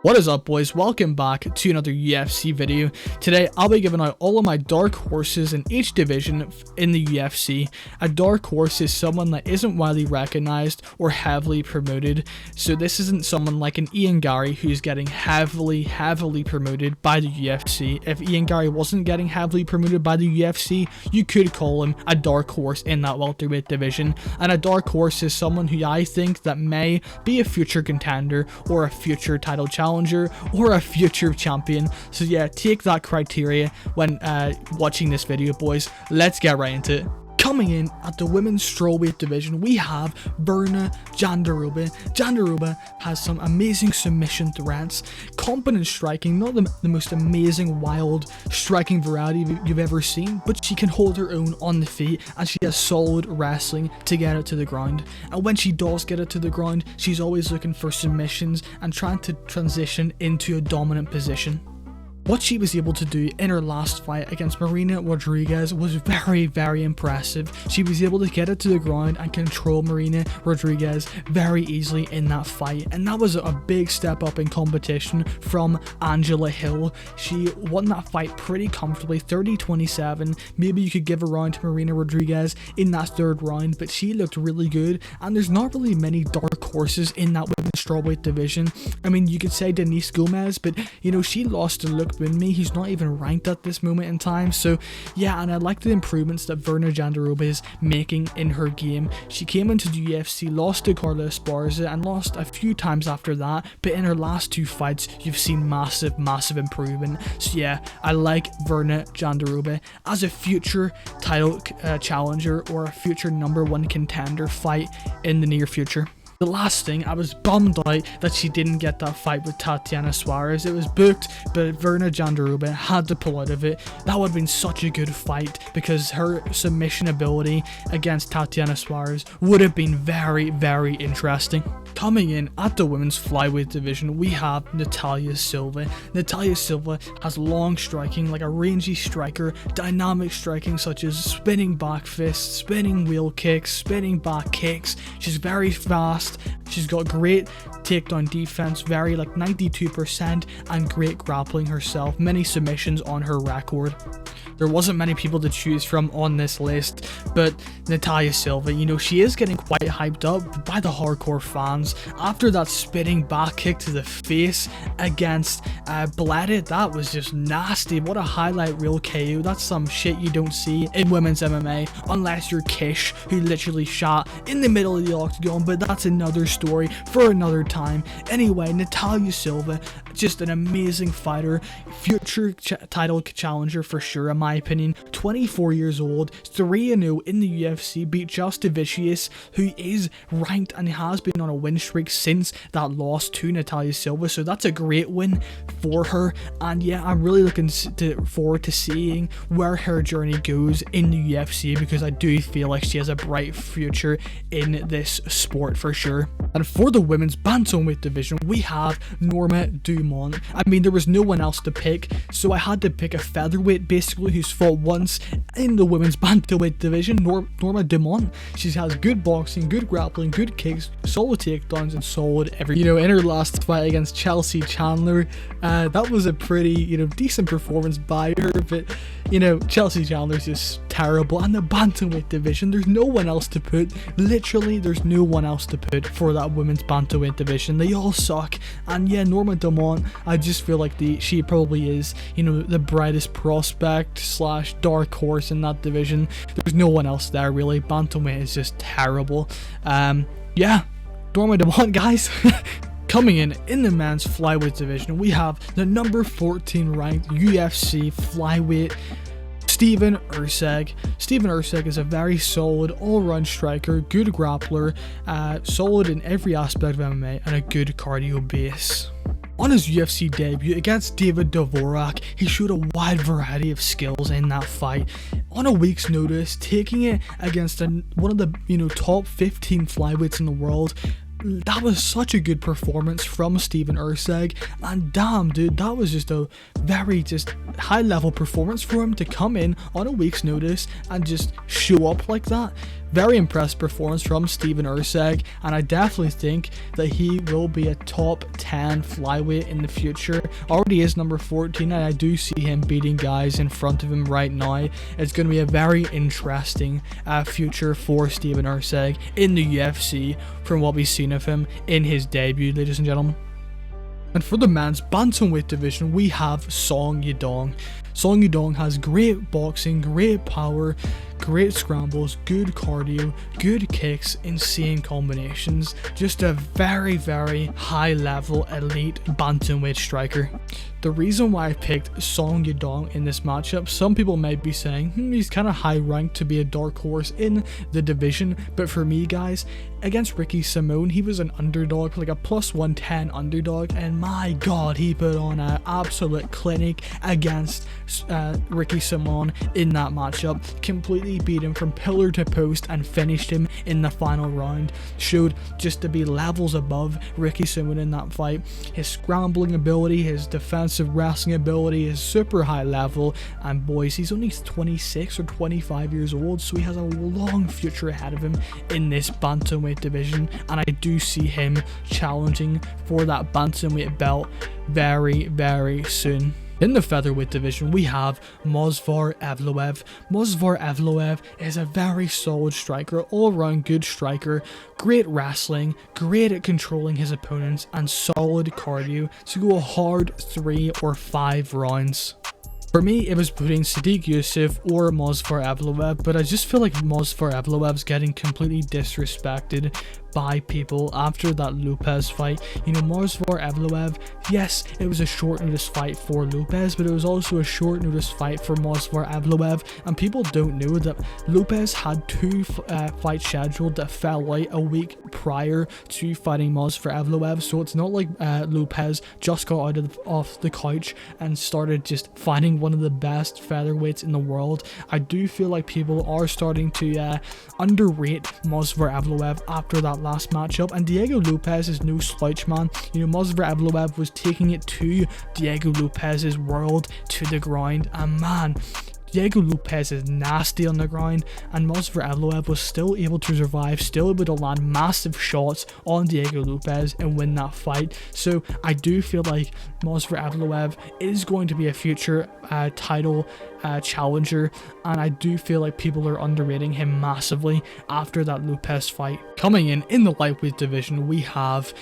What is up, boys? Welcome back to another UFC video. Today I'll be giving out all of my dark horses in each division in the UFC. A dark horse is someone that isn't widely recognized or heavily promoted. So this isn't someone like an Ian Garry who's getting heavily promoted by the UFC. If Ian Garry wasn't getting heavily promoted by the UFC, you could call him a dark horse in that welterweight division. And a dark horse is someone who I think that may be a future contender or a future title challenger or a future champion. So yeah, take that criteria when watching this video, boys. Let's get right into it. Coming in at the women's strawweight division, we have Virna Jandiroba. Jandiroba has some amazing submission threats, competent striking, not the most amazing wild striking variety you've ever seen, but she can hold her own on the feet and she has solid wrestling to get it to the ground. And when she does get it to the ground, she's always looking for submissions and trying to transition into a dominant position. What she was able to do in her last fight against Marina Rodriguez was very impressive. She was able to get it to the ground and control Marina Rodriguez very easily in that fight, and that was a big step up in competition from Angela Hill. She won that fight pretty comfortably, 30-27. Maybe you could give a round to Marina Rodriguez in that third round, but she looked really good, and there's not really many dark horses in that women's strawweight division. I mean, you could say Denise Gomez, but you know, she lost to Luke Winme. He's not even ranked at this moment in time. So yeah, and I like the improvements that Virna Jandiroba is making in her game. She came into the UFC, lost to Carla Esparza, and lost a few times after that, but in her last two fights you've seen massive improvement. So yeah, I like Virna Jandiroba as a future title challenger or a future #1 contender fight in the near future. The last thing, I was bummed out that she didn't get that fight with Tatiana Suarez. It was booked, but Virna Jandiroba had to pull out of it. That would have been such a good fight because her submission ability against Tatiana Suarez would have been very interesting. Coming in at the women's flyweight division, we have Natalia Silva. Natalia Silva has long striking, like a rangy striker, dynamic striking such as spinning back fists, spinning wheel kicks, spinning back kicks. She's very fast. She's got great takedown defense, very like 92%, and great grappling herself. Many submissions on her record. There wasn't many people to choose from on this list, but Natalia Silva, you know, she is getting quite hyped up by the hardcore fans after that spinning back kick to the face against Bladit. That was just nasty. What a highlight reel KO. That's some shit you don't see in women's MMA unless you're Kish, who literally shot in the middle of the octagon, but that's another story for another time. Anyway, Natalia Silva, just an amazing fighter, future title challenger for sure in my opinion. 24 years old, 3-0 in the UFC, beat Justivicius, who is ranked and has been on a win streak since that loss to Natalia Silva, so that's a great win for her. And yeah, I'm really looking forward to seeing where her journey goes in the UFC, because I do feel like she has a bright future in this sport for sure. And for the women's bantamweight division, we have Norma Dumont. I mean, there was no one else to pick, so I had to pick a featherweight basically who's fought once in the women's bantamweight division, Norma Dumont. She has good boxing, good grappling, good kicks, solid takedowns, and solid everything. You know, in her last fight against Chelsea Chandler, that was a pretty, you know, decent performance by her, but you know, Chelsea Chandler's just terrible. And the bantamweight division, there's no one else to put. Literally, there's no one else to put for that women's bantamweight division. They all suck. And yeah, Norma Dumont, I just feel like she probably is, you know, the brightest prospect / dark horse in that division. There's no one else there really. Bantamweight is just terrible. Yeah, Norma Dumont, guys. Coming in the men's flyweight division, we have the number 14 ranked UFC flyweight Steven Erceg. Steven Erceg is a very solid all-round striker, good grappler, solid in every aspect of MMA, and a good cardio base. On his UFC debut against David Dvorak, he showed a wide variety of skills in that fight. On a week's notice, taking it against one of the, you know, top 15 flyweights in the world. That was such a good performance from Steven Erceg, and damn dude, that was just a very high level performance for him to come in on a week's notice and just show up like that. Very impressive performance from Steven Erceg, and I definitely think that he will be a top 10 flyweight in the future. Already is number 14, and I do see him beating guys in front of him right now. It's going to be a very interesting future for Steven Erceg in the UFC from what we've seen of him in his debut, ladies and gentlemen. And for the men's bantamweight division, we have Song Yadong. Song Yadong has great boxing, great power, great scrambles, good cardio, good kicks, insane combinations. Just a very, very high level elite bantamweight striker. The reason why I picked Song Yadong in this matchup, some people might be saying, he's kind of high ranked to be a dark horse in the division, but for me guys, against Ricky Simon, he was an underdog, like a plus 110 underdog, and my god, he put on an absolute clinic against Ricky Simon in that matchup. Completely beat him from pillar to post and finished him in the final round. Showed just to be levels above Ricky Simon in that fight. His scrambling ability, his defensive wrestling ability is super high level, and boys, he's only 26 or 25 years old, so he has a long future ahead of him in this bantamweight division, and I do see him challenging for that bantamweight belt very, very soon. In the featherweight division, we have Movsar Evloev. Movsar Evloev is a very solid striker, all-around good striker, great wrestling, great at controlling his opponents, and solid cardio to go a hard 3 or 5 rounds. For me, it was between Sadiq Yusuff or Movsar Evloev, but I just feel like Movsar Evloev's getting completely disrespected by people after that Lopez fight. You know, Movsar Evloev, yes, it was a short notice fight for Lopez, but it was also a short notice fight for Movsar Evloev, and people don't know that Lopez had 2 fights scheduled that fell out a week prior to fighting Movsar Evloev, so it's not like Lopez just got out off the couch and started just fighting one of the best featherweights in the world. I do feel like people are starting to underrate Movsar Evloev after that last matchup, and Diego Lopez is no slouch, man. You know, Movsar Evloev was taking it to Diego Lopez's world, to the ground, and man, Diego Lopez is nasty on the ground, and Movsar Evloev was still able to survive, still able to land massive shots on Diego Lopez and win that fight. So I do feel like Movsar Evloev is going to be a future title challenger, and I do feel like people are underrating him massively after that Lopez fight. Coming in the lightweight division, we have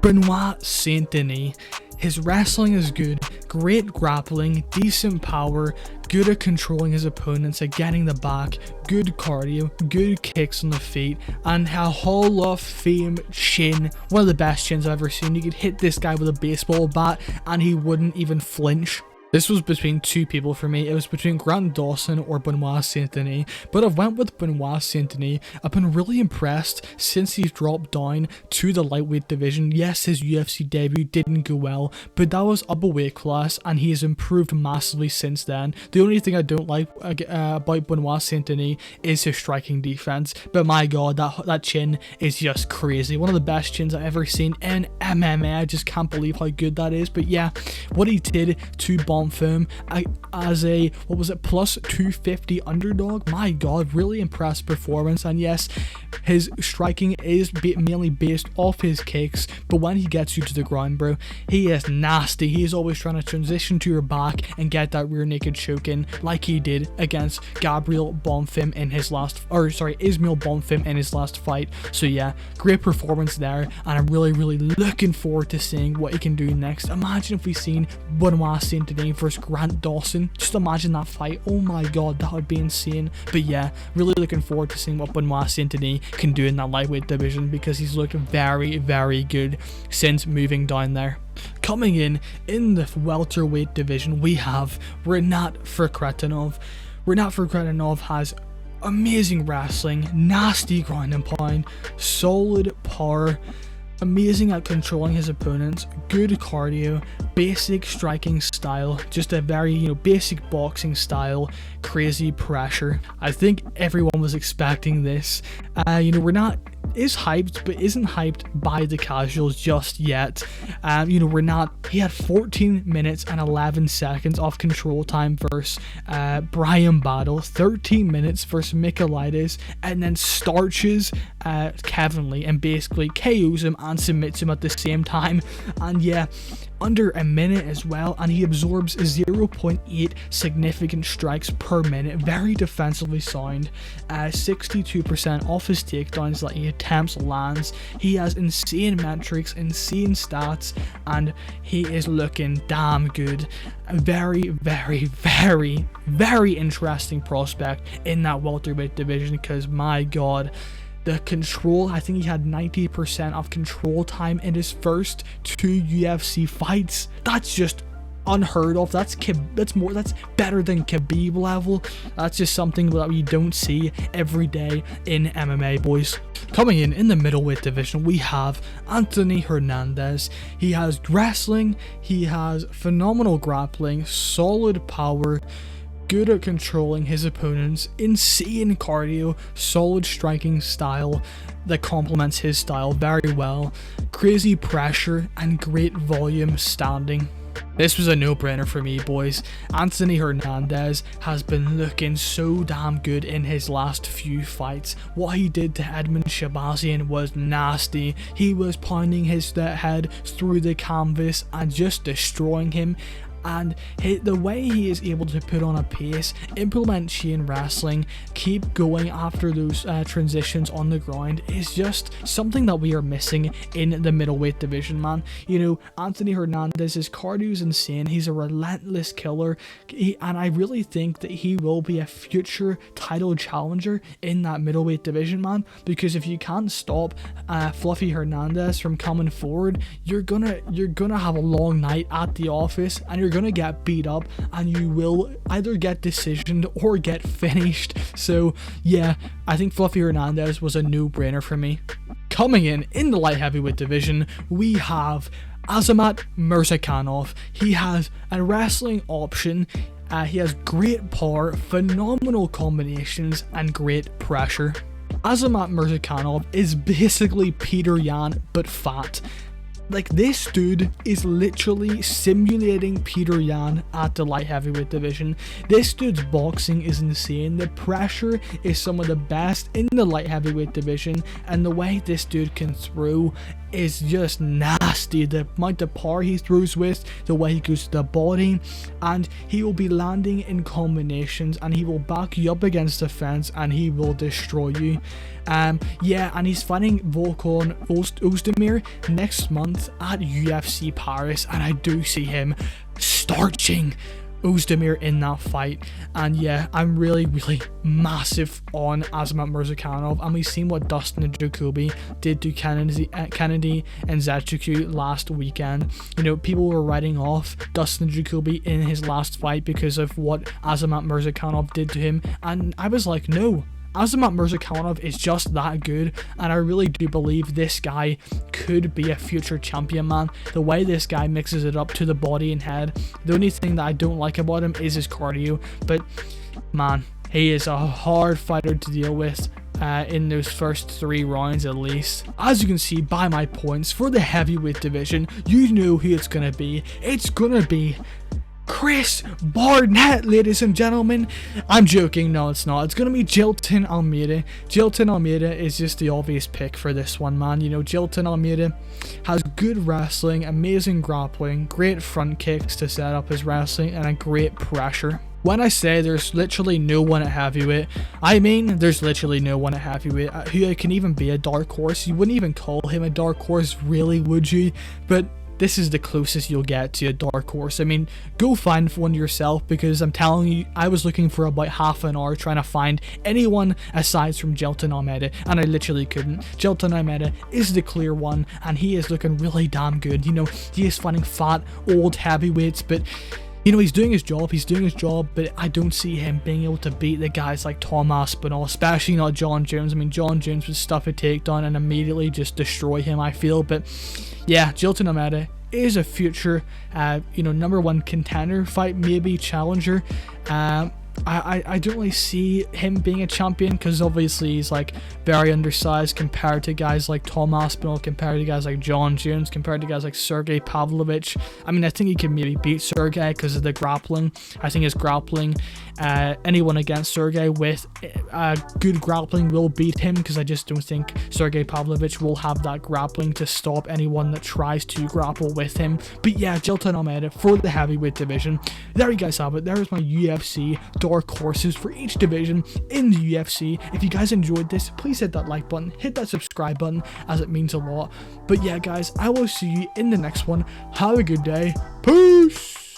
Benoit Saint-Denis. His wrestling is good, great grappling, decent power, good at controlling his opponents, at getting the back, good cardio, good kicks on the feet, and a Hall of Fame chin. One of the best chins I've ever seen. You could hit this guy with a baseball bat and he wouldn't even flinch. This was between 2 people for me. It was between Grant Dawson or Benoit Saint-Denis, but I've went with Benoit Saint-Denis. I've been really impressed since he's dropped down to the lightweight division. Yes, his UFC debut didn't go well, but that was up a weight class, and he has improved massively since then. The only thing I don't like about Benoit Saint-Denis is his striking defense, but my god, that chin is just crazy. One of the best chins I've ever seen in MMA. I just can't believe how good that is. But yeah, what he did to Bonfim as a, what was it, plus 250 underdog, my god, really impressive performance. And yes, his striking is mainly based off his kicks, but when he gets you to the ground, bro, he is nasty. He is always trying to transition to your back and get that rear naked choke in, like he did against Gabriel Bonfim in his last, Ismail Bonfim in his last fight. So yeah, great performance there, and I'm really looking forward to seeing what he can do next. Imagine if we seen Benoit Saint-Denis versus Grant Dawson. Just imagine that fight. Oh my god, that would be insane. But yeah, really looking forward to seeing what Benoit Saint-Denis can do in that lightweight division, because he's looked very good since moving down there. Coming in the welterweight division, we have Rinat Fakhretdinov. Rinat Fakhretdinov has amazing wrestling, nasty ground and pound, solid power, amazing at controlling his opponents, good cardio, basic striking style, just a very, basic boxing style, crazy pressure. I think everyone was expecting this. Rinat is hyped, but isn't hyped by the casuals just yet. Rinat, he had 14 minutes and 11 seconds of control time versus Brian Battle, 13 minutes versus Michaelides, and then starches Kevin Lee and basically KOs him and submits him at the same time. And yeah, under a minute as well, and he absorbs 0.8 significant strikes per minute. Very defensively sound. 62% off his takedowns that he attempts lands. He has insane metrics, insane stats, and he is looking damn good. A very, very, very, very interesting prospect in that welterweight division, because my god, the control, I think he had 90% of control time in his first 2 UFC fights. That's just unheard of. That's better than Khabib level. That's just something that we don't see every day in MMA, boys. Coming in the middleweight division, we have Anthony Hernandez. He has wrestling, he has phenomenal grappling, solid power, good at controlling his opponents, insane cardio, solid striking style that complements his style very well, crazy pressure, and great volume standing. This was a no-brainer for me, boys. Anthony Hernandez has been looking so damn good in his last few fights. What he did to Edmund Shabazian was nasty. He was pounding his head through the canvas and just destroying him. And the way he is able to put on a pace, implement chain wrestling, keep going after those transitions on the ground is just something that we are missing in the middleweight division, man. Anthony Hernandez, his cardio is insane. He's a relentless killer, and I really think that he will be a future title challenger in that middleweight division, man, because if you can't stop Fluffy Hernandez from coming forward, you're gonna have a long night at the office, and you're gonna get beat up, and you will either get decisioned or get finished. So yeah, I think Fluffy Hernandez was a no-brainer for me. Coming in the light heavyweight division, we have Azamat Murzakanov. He has a wrestling option. He has great power, phenomenal combinations, and great pressure. Azamat Murzakanov is basically Peter Yan but fat. Like, this dude is literally simulating Peter Yan at the light heavyweight division. This dude's boxing is insane. The pressure is some of the best in the light heavyweight division, and the way this dude can throw is just nasty. The amount of power he throws with, the way he goes to the body, and he will be landing in combinations, and he will back you up against the fence, and he will destroy you. And he's fighting Volkan Ozdemir next month at UFC Paris, and I do see him starching Ozdemir in that fight. And yeah, I'm really massive on Azamat Murzakanov, and we've seen what Dustin Jacoby did to Kennedy and Zachuku last weekend. People were writing off Dustin Jacoby in his last fight because of what Azamat Murzakanov did to him, and I was like, no, Azamat Murzakanov is just that good, and I really do believe this guy could be a future champion, man. The way this guy mixes it up to the body and head. The only thing that I don't like about him is his cardio, but man, he is a hard fighter to deal with in those first 3 rounds at least. As you can see by my points for the heavyweight division, you know who it's gonna be. It's gonna be Chris Barnett, ladies and gentlemen. I'm joking, no it's not. It's gonna be Jailton Almeida. Jailton Almeida is just the obvious pick for this one, man. Jailton Almeida has good wrestling, amazing grappling, great front kicks to set up his wrestling, and a great pressure. When I say there's literally no one at heavyweight, I mean there's literally no one at heavyweight who can even be a dark horse. You wouldn't even call him a dark horse, really, would you? But this is the closest you'll get to a dark horse. I mean, go find one yourself, because I'm telling you, I was looking for about half an hour trying to find anyone aside from Jailton Almeida, and I literally couldn't. Jailton Almeida is the clear one, and he is looking really damn good. He is fighting fat, old heavyweights, but he's doing his job, but I don't see him being able to beat the guys like Thomas Benoit, especially not John Jones. I mean, John Jones would stuff a takedown and immediately just destroy him, I feel. But yeah, Jailton Almeida is a future, number 1 contender fight, maybe challenger. I don't really see him being a champion, because obviously he's like very undersized compared to guys like Tom Aspinall, compared to guys like John Jones, compared to guys like Sergey Pavlovich. I mean, I think he could maybe beat Sergey because of the grappling. I think his grappling, anyone against Sergey with good grappling will beat him, because I just don't think Sergey Pavlovich will have that grappling to stop anyone that tries to grapple with him. But yeah, Jailton Almeida for the heavyweight division. There you guys have it. There is my UFC dark horses for each division in the UFC. If you guys enjoyed this, please hit that like button, hit that subscribe button, as it means a lot. But yeah guys, I will see you in the next one. Have a good day. Peace.